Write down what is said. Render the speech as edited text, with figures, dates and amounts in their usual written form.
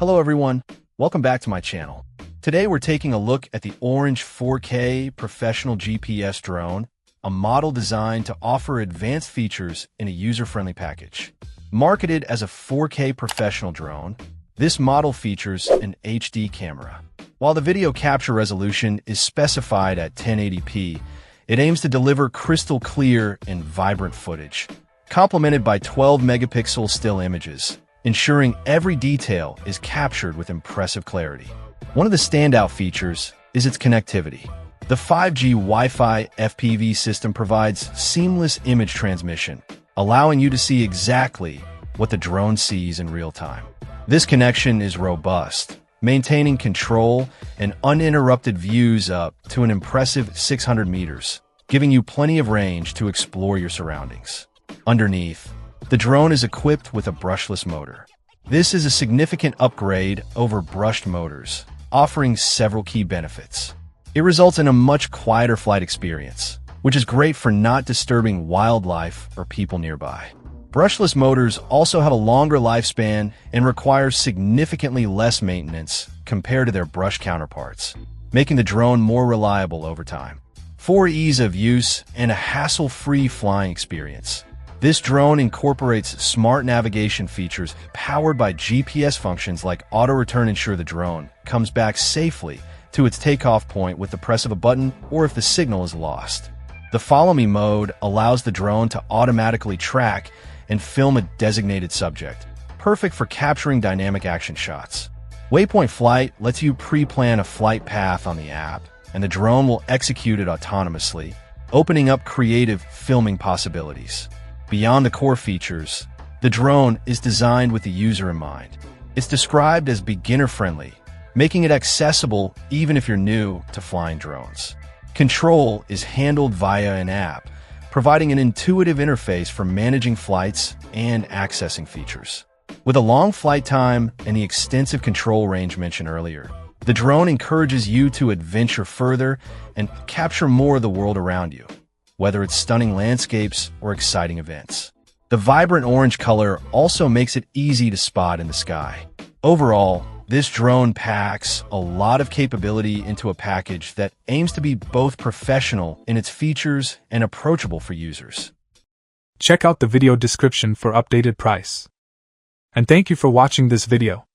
Hello everyone, welcome back to my channel. Today we're taking a look at the Orange 4K Professional GPS drone, a model designed to offer advanced features in a user-friendly package. Marketed as a 4K professional drone, this model features an HD camera. While the video capture resolution is specified at 1080p, it aims to deliver crystal clear and vibrant footage, complemented by 12-megapixel still images, ensuring every detail is captured with impressive clarity. One of the standout features is its connectivity. The 5G Wi-Fi FPV system provides seamless image transmission, allowing you to see exactly what the drone sees in real time. This connection is robust, maintaining control and uninterrupted views up to an impressive 600 meters, giving you plenty of range to explore your surroundings. Underneath, the drone is equipped with a brushless motor. This is a significant upgrade over brushed motors, offering several key benefits. It results in a much quieter flight experience, which is great for not disturbing wildlife or people nearby. Brushless motors also have a longer lifespan and require significantly less maintenance compared to their brushed counterparts, making the drone more reliable over time. For ease of use and a hassle-free flying experience, this drone incorporates smart navigation features powered by GPS functions like auto-return, ensure the drone comes back safely to its takeoff point with the press of a button or if the signal is lost. The Follow Me mode allows the drone to automatically track and film a designated subject, perfect for capturing dynamic action shots. Waypoint Flight lets you pre-plan a flight path on the app, and the drone will execute it autonomously, opening up creative filming possibilities. Beyond the core features, the drone is designed with the user in mind. It's described as beginner-friendly, making it accessible even if you're new to flying drones. Control is handled via an app, providing an intuitive interface for managing flights and accessing features. With a long flight time and the extensive control range mentioned earlier, the drone encourages you to adventure further and capture more of the world around you, whether it's stunning landscapes or exciting events. The vibrant orange color also makes it easy to spot in the sky. Overall, this drone packs a lot of capability into a package that aims to be both professional in its features and approachable for users. Check out the video description for updated price. And thank you for watching this video.